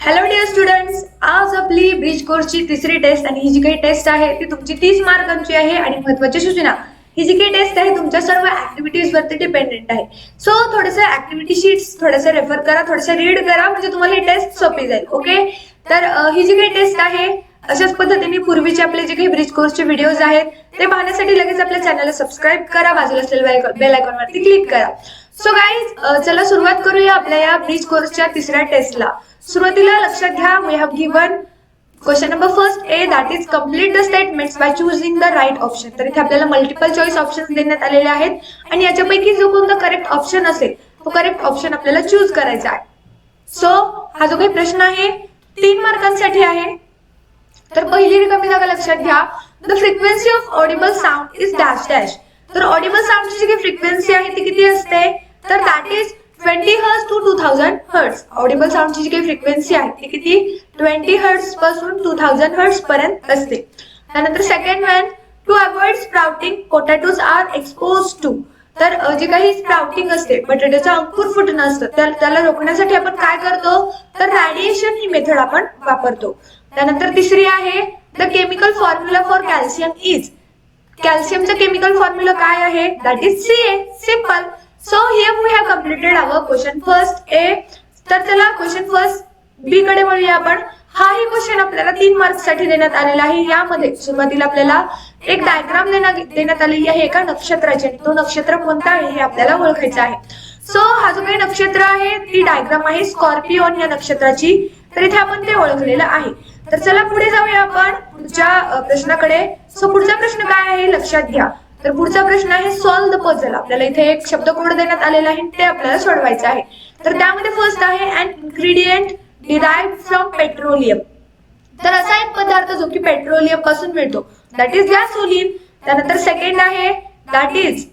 Hello dear students, आज आपली bridge कोर्सची तिसरी टेस्ट आणि ही जी काही टेस्ट आहे ती तुमची 30 मार्कांची आहे. आणि महत्त्वाची सूचना, ही जी काही टेस्ट आहे तुमच्या सर्व ऍक्टिव्हिटीज वरती डिपेंडेंट आहे. सो थोडंसं ऍक्टिव्हिटी शीट्स थोडंसं रेफर करा, थोडंसं रीड करा, म्हणजे तुम्हाला ही टेस्ट सोपी जाईल. ओके, तर ही जी काही टेस्ट आहे अशाच पद्धतीने पूर्वीचे आपले जे काही ब्रिज कोर्सचे व्हिडिओज आहेत ते पाहण्यासाठी लगेच आपल्या चॅनलला सबस्क्राईब करा, बाजूला असलेल्या बेल आयकॉन वरती क्लिक करा. सो गाईज, चला सुरुवात करूया आपल्या या ब्रिज कोर्सच्या तिसऱ्या टेस्टला. सुरुवातीला लक्षात घ्या, we have given question number first A, that is complete the statements by choosing the right option. तर इथे आपल्याला मल्टिपल चॉईस ऑप्शन देण्यात आलेले आहेत आणि याच्यापैकी जो कोणता करेक्ट ऑप्शन असेल तो करेक्ट ऑप्शन आपल्याला चूज करायचा आहे. सो हा जो काही प्रश्न आहे 3 मार्कांसाठी आहे. तर पहिली रिकामी जागा लक्षात घ्या, the frequency of audible sound is dash dash. तर ऑडिबल साऊंडची जी काही फ्रिक्वेन्सी आहे ती किती असते, तर that is 20 hertz to 2000 hertz. Audible साऊंडची जी काही फ्रिक्वेन्सी आहे ती किती 20 हर्ट्ज पासून 2000 हर्ट्ज पर्यंत असते. त्यानंतर second one, to avoid sprouting potatoes are expose to. तर जे काही स्प्राउटिंग असते, बटाट्याचं अंकुर फुटणं असतं, त्याला रोखण्यासाठी आपण काय करतो, तर रेडिएशन ही मेथड आपण वापरतो. त्यानंतर तिसरी आहे, the chemical formula for calcium is. कॅल्शियमचा केमिकल फॉर्म्युला काय आहे, that is Ca. Simple. So here we have completed our question first A. तर चला क्वेश्चन फर्स्ट बी कडे वळूया आपण. हाही क्वेश्चन आपल्याला 3 मार्क्स साठी देण्यात आलेला आहे. यामध्ये सुरुवातीला आपल्याला एक डायग्राम देण्यात आलेली आहे एका नक्षत्राची, आणि तो नक्षत्र कोणता आहे हे आपल्याला ओळखायचं आहे. सो हा जो काही नक्षत्र आहे ती डायग्राम आहे स्कॉर्पिओन या नक्षत्राची. तर इथे आपण ते ओळखलेलं आहे. तर चला पुढे जाऊया आपण पुढच्या प्रश्नाकडे. सो पुढचा प्रश्न काय आहे लक्षात घ्या. तर पुढचा प्रश्न आहे सॉल्व द पझल. आपल्याला इथे एक शब्दकोड देण्यात आलेला आहे, ते आपल्याला सोडवायचं आहे. तर त्यामध्ये फर्स्ट आहे an ingredient derived from petroleum. तर असा एक पदार्थ जो की पेट्रोलियम पासून मिळतो, दॅट इज गॅसोलीन. त्यानंतर सेकंड आहे, that is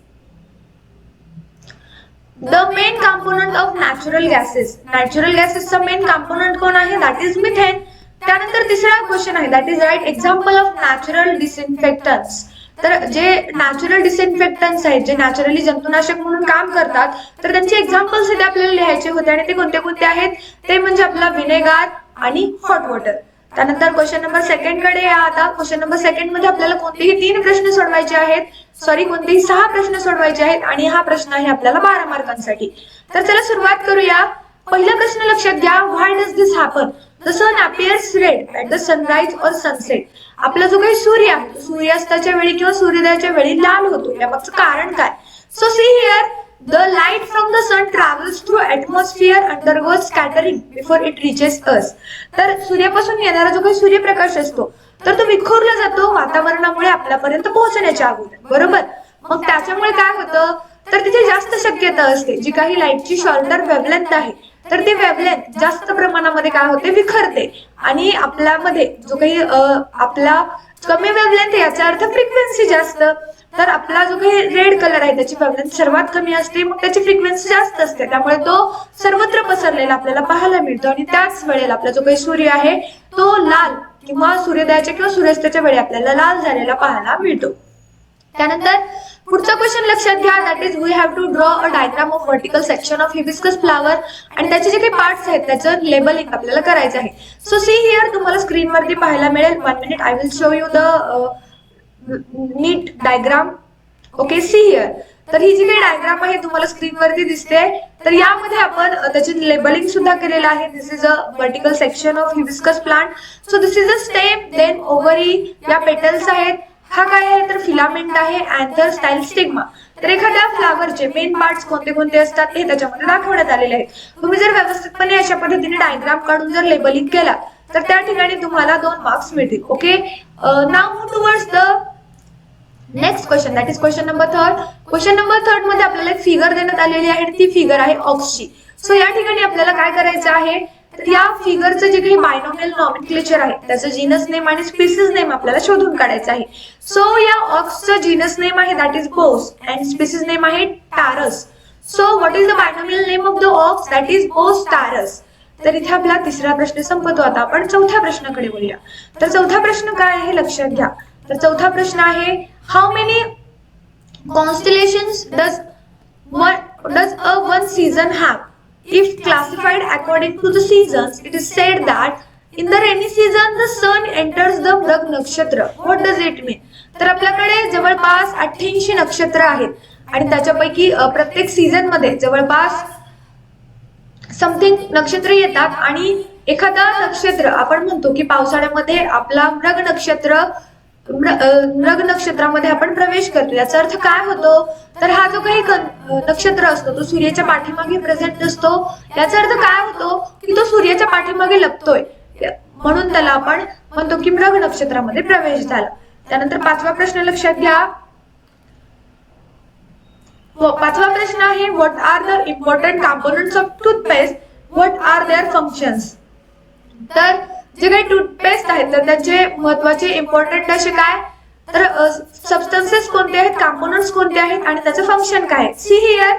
the main component of natural gases. Natural गॅसेसचा मेन कंपोनेंट कोण आहे, दॅट इज मिथेन. त्यानंतर तिसरा क्वेश्चन आहे, that is write example of natural disinfectants. तर जे नॅचरल डिसइन्फेक्टन्ट्स आहेत, जे नॅचरली जंतुनाशक म्हणून काम करतात, तर त्यांचे एक्झाम्पल्स इथे आपल्याला लिहायचे होते. आणि ते कोणते कोणते आहेत, ते म्हणजे आपला विनेगार आणि हॉट वॉटर. त्यानंतर क्वेश्चन नंबर सेकंड कडे या. आता क्वेश्चन नंबर सेकंड मध्ये आपल्याला कोणतेही 3 प्रश्न सोडवायचे आहेत, कोणतेही 6 प्रश्न सोडवायचे आहेत, आणि हा प्रश्न आहे आपल्याला 12 मार्कांसाठी. तर चला सुरुवात करूया. पहिला प्रश्न लक्षात घ्या, why does this happen, the sun appears red at the sunrise और सनसेट. आपला जो काही सूर्य आहे सूर्यास्ताच्या वेळी किंवा सूर्योदयाच्या वेळी लाल होतो, यामागचं कारण काय. So see here, the light from the sun travels through atmosphere undergoes scattering before it reaches us. तर सूर्यापासून येणारा जो काही सूर्यप्रकाश असतो तर तो विखुरला जातो वातावरणामुळे आपल्यापर्यंत पोहोचण्याच्या अगोदर, बरोबर. मग त्याच्यामुळे काय होतं, तर तिथे जास्त शक्यता असते, जी काही लाईटची शॉर्टर वेवलेंथ आहे तर ती वेवलेंथ जास्त प्रमाणामध्ये काय होते, विखरते. आणि आपल्यामध्ये जो काही आपला कमी वेवलेंथ, याचा अर्थ फ्रिक्वेन्सी जास्त. तर आपला जो काही रेड कलर आहे त्याची वेवलेंथ सर्वात कमी असते, मग त्याची फ्रिक्वेन्सी जास्त असते, त्यामुळे तो सर्वत्र पसरलेला आपल्याला पाहायला मिळतो. आणि त्याच वेळेला आपला जो काही सूर्य आहे तो लाल किंवा सूर्योदयाच्या किंवा सूर्यास्ताच्या वेळी आपल्याला लाल झालेला पाहायला मिळतो. त्यानंतर पुढचा क्वेश्चन लक्षात घ्या, that is we have to draw a diagram of vertical section of hibiscus flower. आणि त्याचे जे काही पार्ट्स आहेत त्याचं लेबलिंग आपल्याला करायचं आहे. सो सी हियर, तुम्हाला स्क्रीन वरती पाहायला मिळेल. 1 minute, I will show you the NEET diagram. Okay, see here. तर ही जी काही डायग्राम आहे तुम्हाला स्क्रीन वरती दिसते, तर यामध्ये आपण त्याची लेबलिंग सुद्धा केलेलं आहे. This is a vertical section of hibiscus plant. So this is a stem, then ovary, या पेटल्स आहेत. हा काय आहे, तर फिलामेंट आहे, अँथर, स्टाईल, स्टिग्मा. तर एखाद्या फ्लावरचे मेन पार्ट्स कोणते कोणते असतात हे त्याच्यामध्ये दाखवण्यात आलेले आहेत. तुम्ही जर व्यवस्थितपणे अशा पद्धतीने डायग्राम काढून जर लेबलिंग केला तर त्या ठिकाणी तुम्हाला 2 मार्क्स मिळतील. Okay, now move towards the next question, that is question number 3. Question number 3 मध्ये आपल्याला एक फिगर देण्यात आलेली आहे, आणि ती फिगर आहे ऑक्सची. सो या ठिकाणी आपल्याला काय करायचं आहे, तर या फिगरचं जे काही बायनॉमियल नॉमेनक्लेचर आहे त्याचं जीनस नेम आणि स्पीसीज नेम आपल्याला शोधून काढायचं आहे. सो या ऑक्सचं जीनस नेम आहे that is Bos, and species name आहे taurus. So what is the binomial name of the ox, that is Bos taurus. तर इथे आपला तिसरा प्रश्न संपतो. आता आपण चौथ्या प्रश्नाकडे बोलूया. तर चौथा प्रश्न काय आहे लक्षात घ्या. तर चौथा प्रश्न आहे, how many constellations does a one season have if classified according to the seasons, it is said that in the rainy season the sun enters the मृग नक्षत्र. What does it mean? तर आपल्याकडे जवळपास 88 नक्षत्र आहेत आणि त्याच्यापैकी प्रत्येक सीझन मध्ये जवळपास समथिंग नक्षत्र येतात आणि एखादा नक्षत्र आपण म्हणतो की पावसाळ्यामध्ये आपला मृग नक्षत्रामध्ये आपण प्रवेश करतो. याचा अर्थ काय होतो तर हा जो काही नक्षत्र असतो तो सूर्याच्या पाठीमागे प्रेझेंट असतो. याचा अर्थ काय होतो की तो सूर्याच्या पाठीमागे लपतोय, म्हणून त्याला आपण म्हणतो की मृग नक्षत्रामध्ये प्रवेश झाला. त्यानंतर पाचवा प्रश्न लक्षात घ्या. पाचवा प्रश्न आहे what are the important components of toothpaste, what are their functions. तर जे काही टूथपेस्ट आहेत तर त्याचे महत्वाचे इम्पॉर्टंट असे काय तर सबस्टन्सेस कोणते आहेत, कंपोनेंट्स कोणते आहेत आणि त्याचं फंक्शन काय आहे. See here.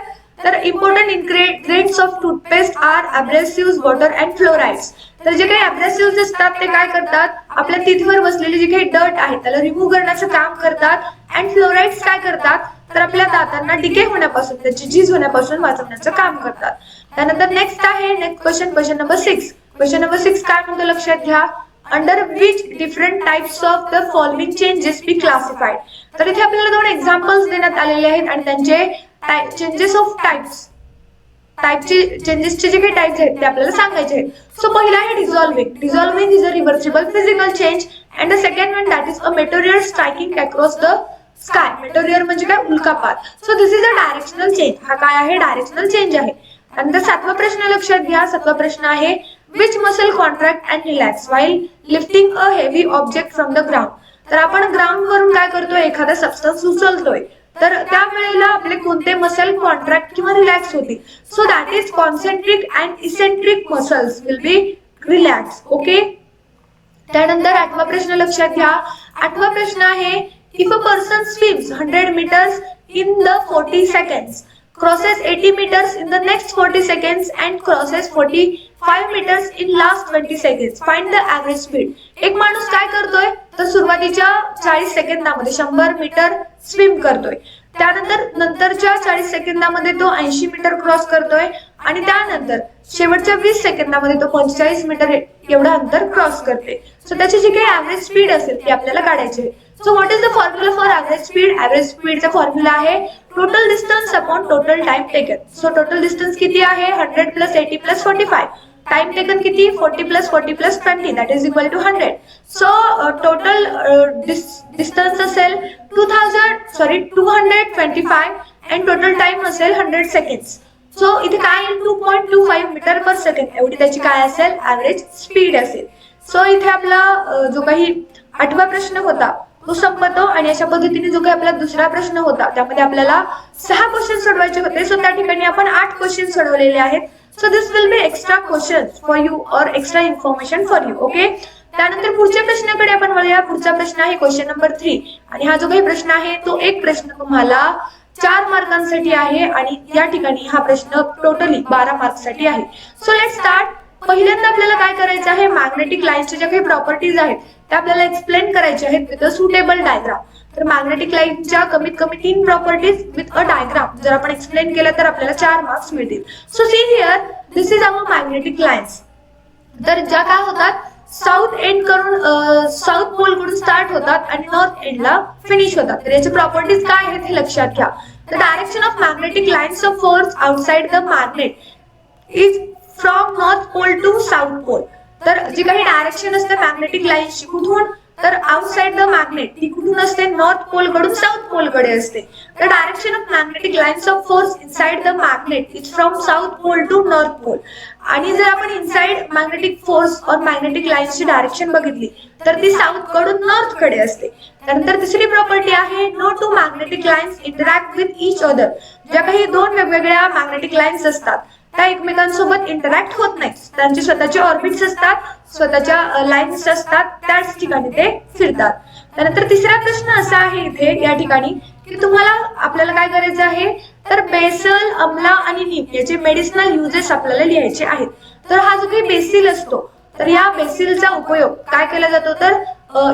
तर important ingredients of toothpaste are abrasives, water and fluorides. तर जे काही अब्रेसिव्स असतात ते काय करतात, आपल्या टीथवर बसलेली जी काही डर्ट आहे त्याला रिमूव्ह करण्याचं काम करतात. अँड फ्लोराइड्स काय करतात तर आपल्या दातांना डिके होण्यापासून, त्याची झीज होण्यापासून वाचवण्याचं काम करतात. त्यानंतर नेक्स्ट आहे क्वेश्चन नंबर 6. क्वेश्चन नंबर 6 काय म्हणतो लक्षात घ्या. Under which different types of the following changes be classified. तर इथे आपल्याला दोन एक्झाम्पल्स देण्यात आलेले आहेत आणि त्यांचे चेंजेस ऑफ चेंजेसचे जे काही टाइप्स आहेत ते आपल्याला सांगायचे आहेत. सो पहिला आहे dissolving. Dissolving is a reversible physical change and the second one that is a material striking across the sky. Material म्हणजे काय, उल्कापात. So this is a directional change. हा काय आहे, डायरेक्शनल चेंज आहे. नंतर सातवा प्रश्न लक्षात घ्या. सातवा प्रश्न आहे which muscle contract and relax while lifting a heavy object from the ground. तर आपण ग्राउंड वरून काय करतोय, एखादा सबस्टन्स उचलतोय तर त्यावेळेला आपले कोणते मसल कॉन्ट्रॅक्ट किंवा रिलॅक्स होतील. So that is concentric and eccentric muscles will be relax. Okay. त्यानंतर आठवा प्रश्न लक्षात घ्या. आठवा प्रश्न आहे if a person swims 100 meters in the 40 seconds, crosses 80 meters in the next 40 seconds and crosses 45 meters in last 20 seconds, find the average speed. एक माणूस काय करतोय तर सुरुवातीच्या 40 सेकंदामध्ये 100 मीटर स्विम करतोय, त्यानंतर नंतरच्या 40 सेकंदामध्ये तो 80 मीटर क्रॉस करतोय आणि त्यानंतर शेवटच्या 20 सेकंदामध्ये तो 45 मीटर एवढा अंतर क्रॉस करते. सो त्याची जी काही ॲव्हरेज स्पीड असेल ती आपल्याला काढायची आहे. So what is the formula for average speed. Average स्पीडचा फॉर्म्युला आहे total distance upon total time taken. So total distance किती आहे 100 + 80 + 45. टाइम टेकन किती 40 + 40 + 20 that is equal to 100. So total distance असेल 225 अँड टोटल टाइम असेल 100 seconds. So इथे काय येईल 2.25 मीटर पर सेकंड एवढी त्याची काय असेल ॲव्हरेज स्पीड असेल. सो इथे आपला जो काही आठवा प्रश्न होता तो संपतो आणि अशा पद्धतीने जो काही आपला दुसरा प्रश्न होता त्यामध्ये आपल्याला 6 क्वेश्चन सोडवायचे होते. सो त्या ठिकाणी आपण 8 क्वेश्चन सोडवलेले आहेत. So this will be extra questions for you और extra information for you. Okay. त्यानंतर पुढच्या प्रश्नाकडे आपण वळूया. पुढचा प्रश्न आहे क्वेश्चन नंबर 3 आणि हा जो काही प्रश्न आहे तो एक प्रश्न तुम्हाला 4 मार्कांसाठी आहे आणि या ठिकाणी हा प्रश्न टोटली 12 मार्क्ससाठी आहे. So let's start. पहिल्यांदा आपल्याला काय करायचं आहे, मॅग्नेटिक लाईनच्या ज्या काही प्रॉपर्टीज आहेत त्या आपल्याला एक्सप्लेन करायच्या आहेत विथ अ सुटेबल डायग्राम. तर मॅग्नेटिक लाईनच्या कमीत कमी 3 प्रॉपर्टीज विथ अ डायग्राम जर आपण एक्सप्लेन केलं तर आपल्याला 4 मार्क्स मिळतील. So see here this is our magnetic lines. तर ज्या काय होतात साऊथ एंड करून साऊथ पोल कडून स्टार्ट होतात आणि नॉर्थ एंडला फिनिश होतात. तर याची प्रॉपर्टीज काय आहेत हे लक्षात घ्या. The direction of magnetic lines of force outside the magnet is from north pole to south pole. तर जी काही डायरेक्शन असते मॅग्नेटिक लाईन्सची कुठून तर आउटसाइड द मॅग्नेट ती कुठून असते नॉर्थ पोल कडून साऊथ पोल कडे असते. The direction of magnetic lines of force inside the magnet is from south pole to north pole. आणि जर आपण इनसाइड मॅग्नेटिक फोर्स और मॅग्नेटिक लाईन्सची डायरेक्शन बघितली तर ती साऊथ कडून नॉर्थ कडे असते. त्यानंतर तिसरी प्रॉपर्टी आहे no two magnetic lines interact with each other. ज्या काही दोन वेगवेगळ्या मॅग्नेटिक लाईन्स असतात त्या एकमेकांसोबत इंटरॅक्ट होत नाही. त्यांचे स्वतःचे ऑर्बिट्स असतात, स्वतःच्या लाईन्स असतात, त्याच ठिकाणी ते फिरतात. त्यानंतर तिसरा प्रश्न असा आहे इथे या ठिकाणी की तुम्हाला आपल्याला काय करायचं आहे तर बेसल, अम्ला आणि नीम याचे मेडिसिनल युजेस आपल्याला लिहायचे आहेत. तर हा जो काही बेसिल असतो तर या बेसिलचा उपयोग काय केला जातो तर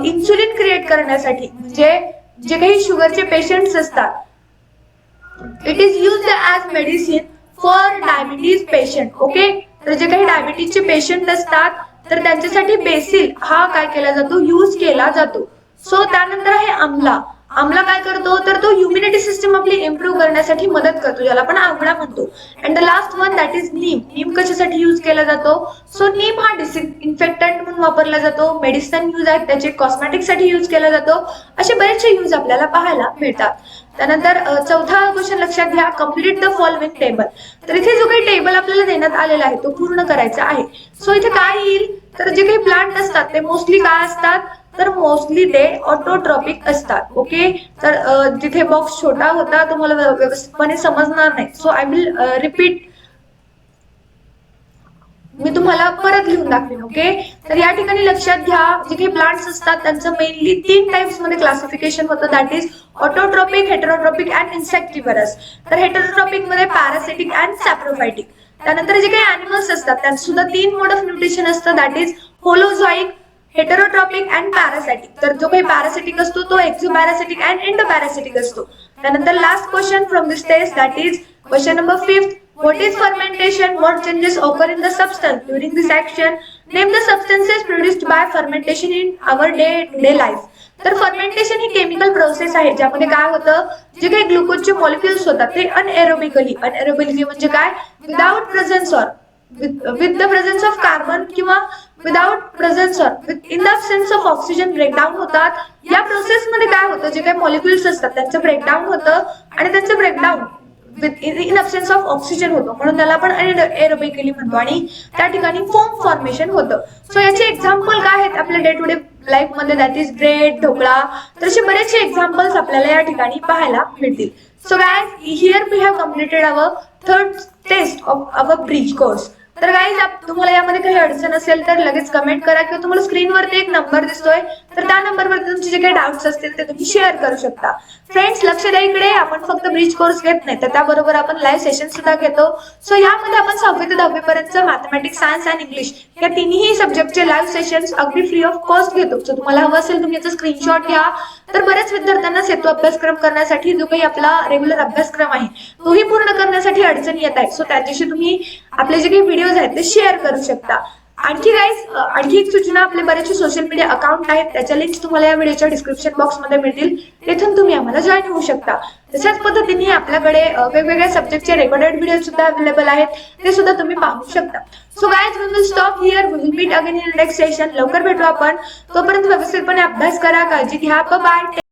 इन्सुलिन क्रिएट करण्यासाठी. म्हणजे जे काही शुगरचे पेशंट्स असतात it is used as medicine for diabetes patient. Okay, तर जे काही डायबिटीजचे पेशंट असतात तर त्यांच्यासाठी बेसिल हा काय केला जातो, यूज केला जातो. सो त्यानंतर आहे आमला. आमला काय करतो, तर तो इम्युनिटी सिस्टम आपली इम्प्रूव्ह करण्यासाठी मदत करतो, ज्याला आपण आमला म्हणतो. And the last one that is neem. नीम कशासाठी यूज केला जातो, सो नीम हा डिसइन्फेक्टंट म्हणून वापरला जातो. मेडिसिन यूज आहेत त्याचे, कॉस्मेटिक साठी यूज केला जातो. असे बरेचसे यूज आपल्याला पाहायला मिळतात. त्यानंतर चौथा क्वेश्चन लक्षात घ्या, कम्प्लीट द फॉलोइंग टेबल. तर इथे जो काही टेबल आपल्याला देण्यात आलेला आहे तो पूर्ण करायचा आहे. सो इथे काय येईल, तर जे काही प्लांट असतात ते मोस्टली काय असतात, तर मोस्टली ते ऑटोट्रॉपिक असतात. ओके, तर जिथे बॉक्स छोटा होता तुम्हाला व्यवस्थितपणे समजणार नाही. सो आय विल रिपीट, मी तुम्हाला परत लिहून दाखवेन. ओके, तर या ठिकाणी लक्षात घ्या, जे काही प्लांट्स असतात त्यांचं मेनली 3 टाइप्स मध्ये क्लासिफिकेशन होतं, that is autotrophic, heterotrophic and insectivorous. तर हेटेरोट्रॉपिक मध्ये पॅरासिटिक अँड सॅप्रोफायटिक. त्यानंतर जे काही अॅनिमल्स असतात त्यांचं सुद्धा 3 मोड ऑफ न्यूट्रिशन असतं, that is holozoic, heterotrophic and parasitic. तर जो काही पॅरासिटिक असतो तो एक्झोपॅरासिटिक अँड एंडोपॅरासिटिक असतो. त्यानंतर last question from this test, that is question number 5. What is fermentation? What changes occur in the substance during this action? Name the substances produced by fermentation in our day-to-day life. तर fermentation ही chemical process आहे ज्यामध्ये काय होतं, जे काही ग्लुकोजचे molecules होतात ते anaerobically म्हणजे काय, without presence or with the presence of carbon किंवा without presence or in the absence of oxygen breakdown होतात. या प्रोसेस मध्ये काय होतं, जे काही मॉलिक्युल्स असतात त्यांचं ब्रेकडाऊन होतं आणि त्यांचं breakdown in absence of oxygen होतो, म्हणून त्याला आपण एरोबिकली म्हणतो आणि त्या ठिकाणी फोम फॉर्मेशन होतं. सो याचे एक्झाम्पल काय आहेत आपल्या डे टू डे लाईफ मध्ये, दॅट इज ब्रेड, ढोकळा. तर असे बरेचसे एक्झाम्पल्स आपल्याला या ठिकाणी पाहायला मिळतील. So guys, here we have completed our third test of our bridge course. तर गाइज, तुम्हाला यामध्ये काही अडचण असेल तर लगेच कमेंट करा किंवा तुम्हाला स्क्रीनवरती एक नंबर दिसतोय तर त्या नंबरवरती तुमचे जे काही डाऊट्स असतील ते तुम्ही शेअर करू शकता. फ्रेंड्स, लक्ष द्या इकडे, आपण फक्त ब्रिज कोर्स घेत नाही तर त्याबरोबर आपण लाईव्ह सेशन सुद्धा घेतो. सो यामध्ये आपण 6वी ते 10वी पर्यंत मॅथमॅटिक्स, सायन्स आणि इंग्लिश या तिन्ही सब्जेक्टचे लाईव्ह सेशन्स अगदी फ्री ऑफ कॉस्ट घेतो. सो तुम्हाला हवं असेल तुम्ही याचा स्क्रीनशॉट घ्या. तर बऱ्याच विद्यार्थ्यांना सेतू अभ्यासक्रम करण्यासाठी जो काही आपला रेग्युलर अभ्यासक्रम आहे तोही पूर्ण करण्यासाठी अडचण येत आहे. सो त्याच्याशी तुम्ही आपले जे काही व्हिडिओज आहेत ते शेअर करू शकता. आणखी गाइस, आणखी एक सूचना, आपले बरेचसे सोशल मीडिया अकाउंट आहेत त्याच्या लिंक्स तुम्हाला या व्हिडिओच्या डिस्क्रिप्शन बॉक्स मध्ये मिळतील, तेथून तुम्ही आम्हाला जॉईन होऊ शकता. तशाच पद्धतीने आपल्याकडे वेगवेगळ्या सब्जेक्टचे रेकॉर्डेड व्हिडिओ सुद्धा अवेलेबल आहेत, ते सुद्धा तुम्ही पाहू शकता. So guys, we will stop here, we will meet again in next session. लवकर भेटू आपण, तोपर्यंत व्यवस्थितपणे अभ्यास करा, काळजी घ्या, बाय.